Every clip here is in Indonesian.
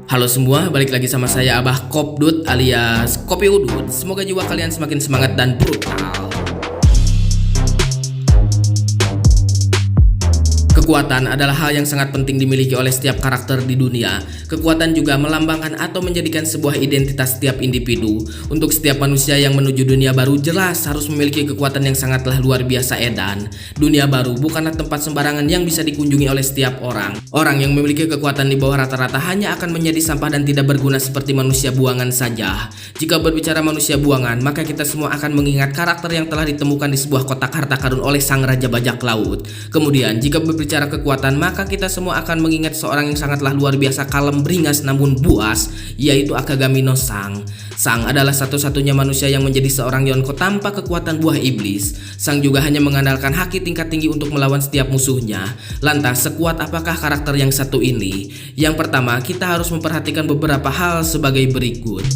Halo semua, balik lagi sama saya Abah Kopdut alias Kopi Udut. Semoga jiwa kalian semakin semangat dan brutal. Kekuatan adalah hal yang sangat penting dimiliki oleh setiap karakter di dunia. Kekuatan juga melambangkan atau menjadikan sebuah identitas setiap individu. Untuk setiap manusia yang menuju dunia baru jelas harus memiliki kekuatan yang sangatlah luar biasa edan. Dunia baru bukanlah tempat sembarangan yang bisa dikunjungi oleh setiap orang. Orang yang memiliki kekuatan di bawah rata-rata hanya akan menjadi sampah dan tidak berguna seperti manusia buangan saja. Jika berbicara manusia buangan, maka kita semua akan mengingat karakter yang telah ditemukan di sebuah kotak harta karun oleh sang Raja Bajak Laut. Kemudian jika berbicara kekuatan, maka kita semua akan mengingat seorang yang sangatlah luar biasa, kalem, beringas namun buas, yaitu Akagami no Sang. Sang adalah satu-satunya manusia yang menjadi seorang Yonko tanpa kekuatan buah iblis. Sang juga hanya mengandalkan haki tingkat tinggi untuk melawan setiap musuhnya. Lantas sekuat apakah karakter yang satu ini? Yang pertama, kita harus memperhatikan beberapa hal sebagai berikut.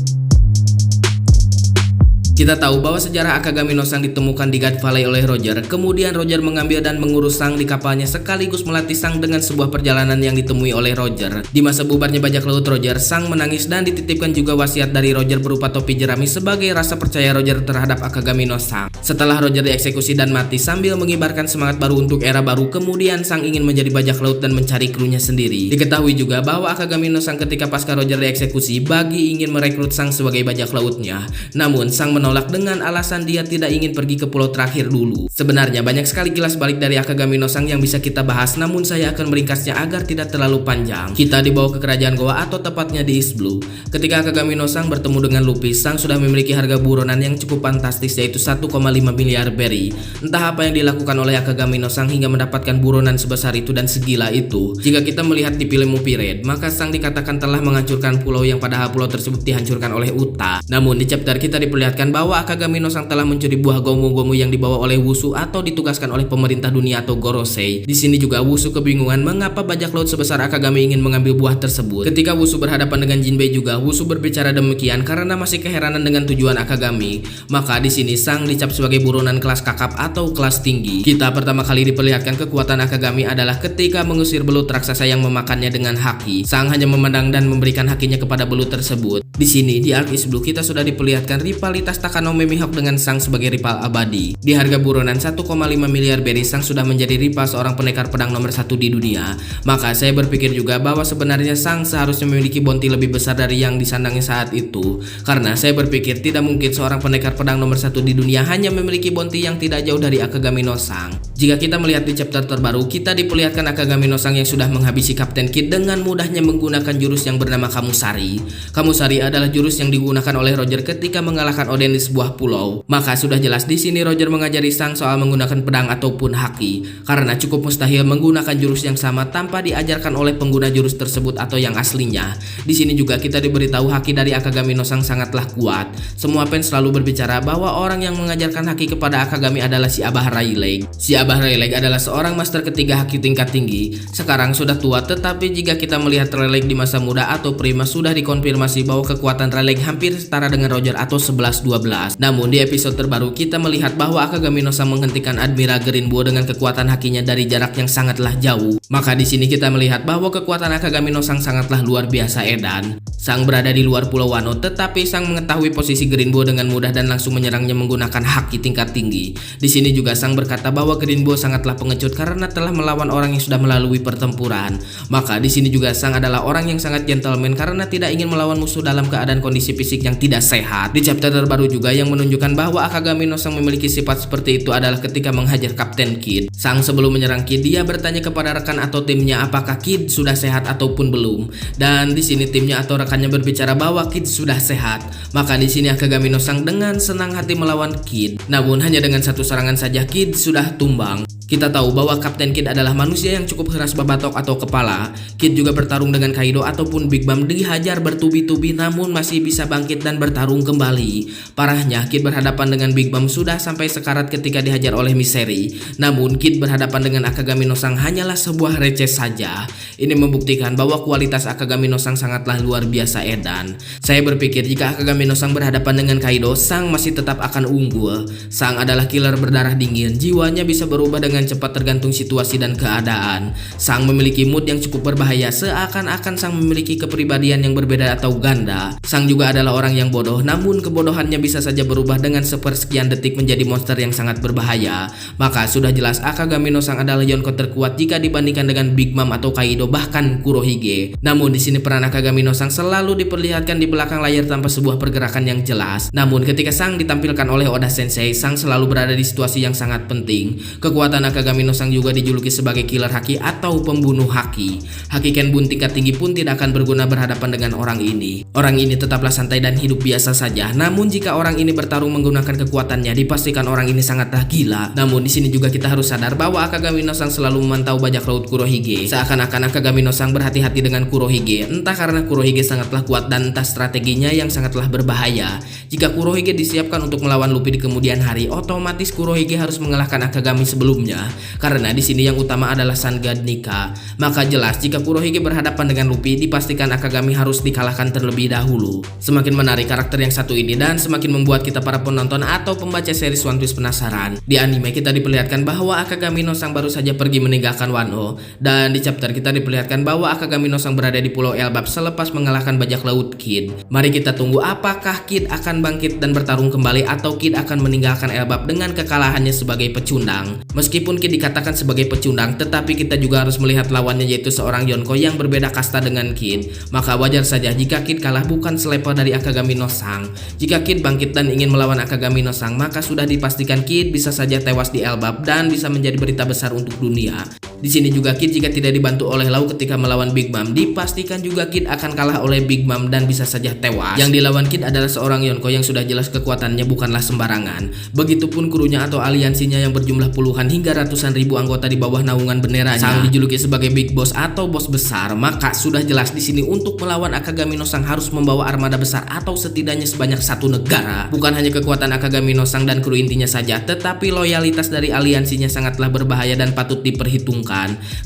Kita tahu bahwa sejarah Akagami no Sang ditemukan di God Valley oleh Roger. Kemudian Roger mengambil dan mengurus Sang di kapalnya sekaligus melatih Sang dengan sebuah perjalanan yang ditemui oleh Roger. Di masa bubarnya bajak laut Roger, Sang menangis dan dititipkan juga wasiat dari Roger berupa topi jerami sebagai rasa percaya Roger terhadap Akagami no Sang. Setelah Roger dieksekusi dan mati sambil mengibarkan semangat baru untuk era baru, kemudian Sang ingin menjadi bajak laut dan mencari krunya sendiri. Diketahui juga bahwa Akagami no Sang ketika pasca Roger dieksekusi bagi ingin merekrut Sang sebagai bajak lautnya. Namun Sang menolak dengan alasan dia tidak ingin pergi ke pulau terakhir dulu. Sebenarnya banyak sekali kilas balik dari Akagami no Sang yang bisa kita bahas, namun saya akan meringkasnya agar tidak terlalu panjang. Kita dibawa ke kerajaan Goa atau tepatnya di East Blue. Ketika Akagami no Sang bertemu dengan Luffy, Sang sudah memiliki harga buronan yang cukup fantastis, yaitu 1,5 miliar berry. Entah apa yang dilakukan oleh Akagami no Sang hingga mendapatkan buronan sebesar itu dan segila itu. Jika kita melihat di film Movie Red, maka Sang dikatakan telah menghancurkan pulau yang padahal pulau tersebut dihancurkan oleh Uta. Namun di chapter kita diperlihatkan bahwa Akagami no Sang telah mencuri buah gomu-gomu yang dibawa oleh Wushu atau ditugaskan oleh pemerintah dunia atau Gorosei. Di sini juga Wushu kebingungan mengapa bajak laut sebesar Akagami ingin mengambil buah tersebut. Ketika Wushu berhadapan dengan Jinbei juga, Wushu berbicara demikian karena masih keheranan dengan tujuan Akagami. Maka di sini Sang dicap sebagai buronan kelas kakap atau kelas tinggi. Kita pertama kali diperlihatkan kekuatan Akagami adalah ketika mengusir belut raksasa yang memakannya dengan haki. Sang hanya memandang dan memberikan hakinya kepada belut tersebut. Di sini di Arc East Blue kita sudah diperlihatkan rivalitas Takanome Mihawk dengan Sang sebagai rival abadi. Di harga buronan 1,5 miliar berry, Sang sudah menjadi rival seorang pendekar pedang nomor 1 di dunia. Maka saya berpikir juga bahwa sebenarnya Sang seharusnya memiliki bounty lebih besar dari yang disandangnya saat itu. Karena saya berpikir tidak mungkin seorang pendekar pedang nomor 1 di dunia hanya memiliki bounty yang tidak jauh dari Akagami no Sang. Jika kita melihat di chapter terbaru, kita diperlihatkan Akagami no Sang yang sudah menghabisi Kapten Kid dengan mudahnya menggunakan jurus yang bernama Kamusari. Kamusari adalah jurus yang digunakan oleh Roger ketika mengalahkan Oden di sebuah pulau. Maka sudah jelas di sini Roger mengajari Sang soal menggunakan pedang ataupun haki, karena cukup mustahil menggunakan jurus yang sama tanpa diajarkan oleh pengguna jurus tersebut atau yang aslinya. Di sini juga kita diberitahu haki dari Akagami no Sang sangatlah kuat. Semua fans selalu berbicara bahwa orang yang mengajarkan haki kepada Akagami adalah si Abah Rayleigh. Si Abah Rayleigh adalah seorang master ketiga haki tingkat tinggi. Sekarang sudah tua, tetapi jika kita melihat Rayleigh di masa muda atau prima, sudah dikonfirmasi bahwa kekuatan Rayleigh hampir setara dengan Roger atau 11-12. Namun di episode terbaru kita melihat bahwa Akagami no Sang menghentikan Admiral Greenbow dengan kekuatan hakinya dari jarak yang sangatlah jauh. Maka di sini kita melihat bahwa kekuatan Akagami no Sang sangatlah luar biasa edan. Sang berada di luar Pulau Wano, tetapi Sang mengetahui posisi Greenbow dengan mudah dan langsung menyerangnya menggunakan haki tingkat tinggi. Di sini juga Sang berkata bahwa Greenbow sangatlah pengecut karena telah melawan orang yang sudah melalui pertempuran. Maka di sini juga Sang adalah orang yang sangat gentleman karena tidak ingin melawan musuh dalam keadaan kondisi fisik yang tidak sehat. Di chapter terbaru juga yang menunjukkan bahwa Akagami no Sang memiliki sifat seperti itu adalah ketika menghajar Kapten Kid. Sang sebelum menyerang Kid, dia bertanya kepada rekan atau timnya apakah Kid sudah sehat ataupun belum. Dan di sini timnya atau rekannya berbicara bahwa Kid sudah sehat. Maka di sini Akagami no Sang dengan senang hati melawan Kid. Namun hanya dengan satu serangan saja Kid sudah tumbang. Kita tahu bahwa Kapten Kid adalah manusia yang cukup keras babatok atau kepala. Kid juga bertarung dengan Kaido ataupun Big Mom, dihajar bertubi-tubi namun masih bisa bangkit dan bertarung kembali. Parahnya Kid berhadapan dengan Big Mom sudah sampai sekarat ketika dihajar oleh Misery. Namun Kid berhadapan dengan Akagami no Sang hanyalah sebuah receh saja. Ini membuktikan bahwa kualitas Akagami no Sang sangatlah luar biasa edan. Saya berpikir jika Akagami no Sang berhadapan dengan Kaido, Sang masih tetap akan unggul. Sang adalah killer berdarah dingin, jiwanya bisa berubah dengan dengan cepat tergantung situasi dan keadaan. Sang memiliki mood yang cukup berbahaya, seakan-akan Sang memiliki kepribadian yang berbeda atau ganda. Sang juga adalah orang yang bodoh, namun kebodohannya bisa saja berubah dengan sepersekian detik menjadi monster yang sangat berbahaya. Maka sudah jelas Akagami no Sang adalah Yonko terkuat jika dibandingkan dengan Big Mom atau Kaido bahkan Kurohige. Namun di sini peran Akagami no Sang selalu diperlihatkan di belakang layar tanpa sebuah pergerakan yang jelas. Namun ketika Sang ditampilkan oleh Oda Sensei, Sang selalu berada di situasi yang sangat penting. Kekuatan Akagami no Sang juga dijuluki sebagai killer haki atau pembunuh haki. Haki Kenbun tingkat tinggi pun tidak akan berguna berhadapan dengan orang ini. Orang ini tetaplah santai dan hidup biasa saja. Namun jika orang ini bertarung menggunakan kekuatannya, dipastikan orang ini sangatlah gila. Namun di sini juga kita harus sadar bahwa Akagami no Sang selalu memantau bajak laut Kurohige. Seakan-akan Akagami no Sang berhati-hati dengan Kurohige, entah karena Kurohige sangatlah kuat dan entah strateginya yang sangatlah berbahaya. Jika Kurohige disiapkan untuk melawan Luffy di kemudian hari, otomatis Kurohige harus mengalahkan Akagami sebelumnya. Karena di sini yang utama adalah Sun God Nika. Maka jelas jika Kurohige berhadapan dengan Luffy, dipastikan Akagami harus dikalahkan terlebih dahulu. Semakin menarik karakter yang satu ini dan semakin membuat kita para penonton atau pembaca series One Piece penasaran. Di anime kita diperlihatkan bahwa Akagami no Sang baru saja pergi meninggalkan Wano, dan di chapter kita diperlihatkan bahwa Akagami no Sang berada di Pulau Elbap selepas mengalahkan bajak laut Kid. Mari kita tunggu apakah Kid akan bangkit dan bertarung kembali atau Kid akan meninggalkan Elbap dengan kekalahannya sebagai pecundang. Meskipun Kid dikatakan sebagai pecundang, tetapi kita juga harus melihat lawannya yaitu seorang Yonko yang berbeda kasta dengan Kid. Maka wajar saja jika Kid kalah bukan selevel dari Akagami no Sang. Jika Kid bangkit dan ingin melawan Akagami no Sang, maka sudah dipastikan Kid bisa saja tewas di Elbap dan bisa menjadi berita besar untuk dunia. Di sini juga Kid jika tidak dibantu oleh Law ketika melawan Big Mom, dipastikan juga Kid akan kalah oleh Big Mom dan bisa saja tewas. Yang dilawan Kid adalah seorang Yonko yang sudah jelas kekuatannya bukanlah sembarangan. Begitupun krunya atau aliansinya yang berjumlah puluhan hingga ratusan ribu anggota di bawah naungan benderanya. Sang dijuluki sebagai Big Boss atau bos besar, maka sudah jelas di sini untuk melawan Akagami no Sang harus membawa armada besar atau setidaknya sebanyak satu negara. Bukan hanya kekuatan Akagami no Sang dan kru intinya saja, tetapi loyalitas dari aliansinya sangatlah berbahaya dan patut diperhitungkan.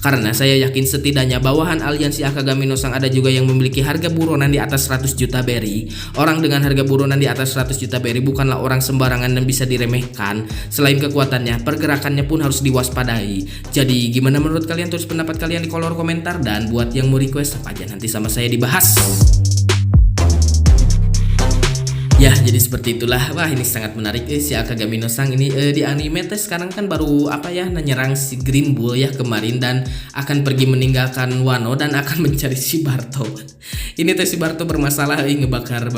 Karena saya yakin setidaknya bawahan aliansi Akagami no Sang ada juga yang memiliki harga buronan di atas 100 juta berry. Orang dengan harga buronan di atas 100 juta berry bukanlah orang sembarangan dan bisa diremehkan. Selain kekuatannya, pergerakannya pun harus diwaspadai. Jadi gimana menurut kalian? Tulis pendapat kalian di kolom komentar, dan buat yang mau request apa aja nanti sama saya dibahas. Ya, jadi seperti itulah. Wah, ini sangat menarik si Akagami no Sang ini di anime teh sekarang kan baru nyerang si Green Bull ya kemarin, dan akan pergi meninggalkan Wano dan akan mencari si Barto. Ini teh si Barto bermasalah ngebakar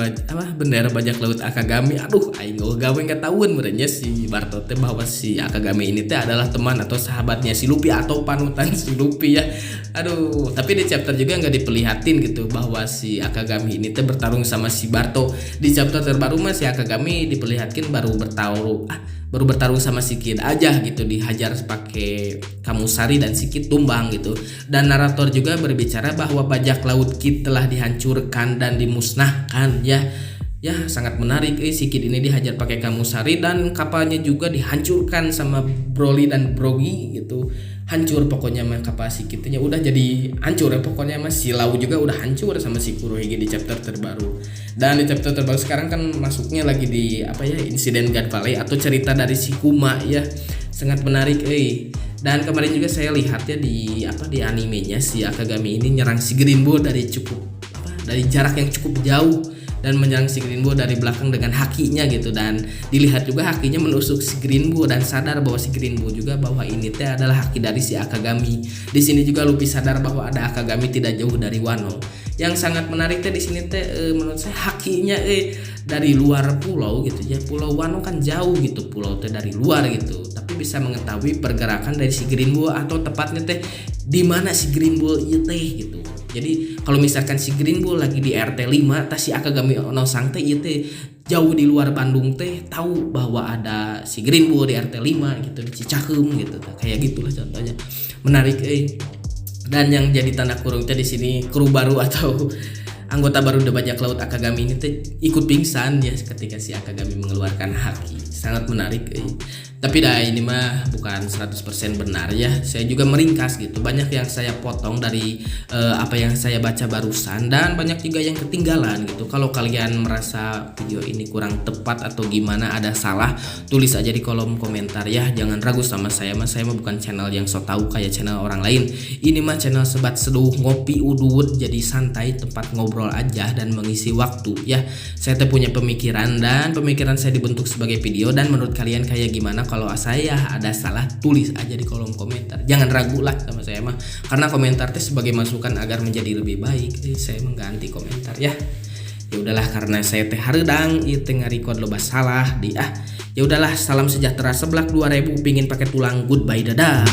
bendera bajak laut Akagami. Aduh, aing gawe enggak tahuan merenya si Barto teh bahwa si Akagami ini teh adalah teman atau sahabatnya si Luffy atau panutan si Luffy ya. Aduh, tapi di chapter juga nggak diperlihatin gitu bahwa si Akagami ini teh bertarung sama si Barto. Di chapter terbaru mah si Akagami diperlihatkan baru bertarung sama si Kid aja gitu, dihajar pakai Kamusari dan si Kid tumbang gitu. Dan narator juga berbicara bahwa bajak laut Kid telah dihancurkan dan dimusnahkan ya. Ya, sangat menarik si Kid ini dihajar pakai Kamusari dan kapalnya juga dihancurkan sama Broly dan Brogy gitu. Hancur pokoknya mah kapal si Kid nya udah jadi hancur ya pokoknya mah. Si Law juga udah hancur sama si Kurohige di chapter terbaru. Dan di chapter terbaru sekarang kan masuknya lagi di insiden God Valley atau cerita dari si Kuma ya. Sangat menarik Dan kemarin juga saya lihat ya di animenya si Akagami ini nyerang si Green Bull dari jarak yang cukup jauh dan menyerang si Green Bull dari belakang dengan hakinya gitu, dan dilihat juga hakinya menusuk si Green Bull dan sadar bahwa si Green Bull juga bahwa ini teh adalah haki dari si Akagami. Di sini juga Luffy sadar bahwa ada Akagami tidak jauh dari Wano. Yang sangat menarik teh di sini teh menurut saya hakinya dari luar pulau gitu ya. Pulau Wano kan jauh gitu, pulau teh dari luar gitu, tapi bisa mengetahui pergerakan dari si Green Bull atau tepatnya teh di mana si Green Bull ieu teh gitu. Jadi kalau misalkan si Green Bull lagi di RT 5, tas si Akagami no Sang teh ieu teh jauh di luar Bandung teh tahu bahwa ada si Green Bull di RT 5 gitu, di Cicaheum gitu. Kayak gitulah contohnya. Menarik Dan yang jadi tanda kurung teh di sini kru baru atau anggota baru The Bajak Laut Akagami ini teh ikut pingsan ya ketika si Akagami mengeluarkan haki. Sangat menarik Tapi dah ini mah bukan 100% benar ya. Saya juga meringkas gitu. Banyak yang saya potong dari apa yang saya baca barusan, dan banyak juga yang ketinggalan gitu. Kalau kalian merasa video ini kurang tepat atau gimana, ada salah, tulis aja di kolom komentar ya. Jangan ragu sama saya mah bukan channel yang so tahu kayak channel orang lain. Ini mah channel sebat seduh ngopi udut, jadi santai, tempat ngobrol aja dan mengisi waktu ya. Saya punya pemikiran, dan pemikiran saya dibentuk sebagai video, dan menurut kalian kayak gimana? Kalau saya ada salah, tulis aja di kolom komentar. Jangan ragu lah sama saya mah, karena komentar itu sebagai masukan agar menjadi lebih baik. Jadi saya mengganti komentar ya. Ya udahlah, karena saya teh hareudang ieu teh ngarecord loba salah di ya udahlah, salam sejahtera seblak 2000 pingin pakai tulang, goodbye, dadah.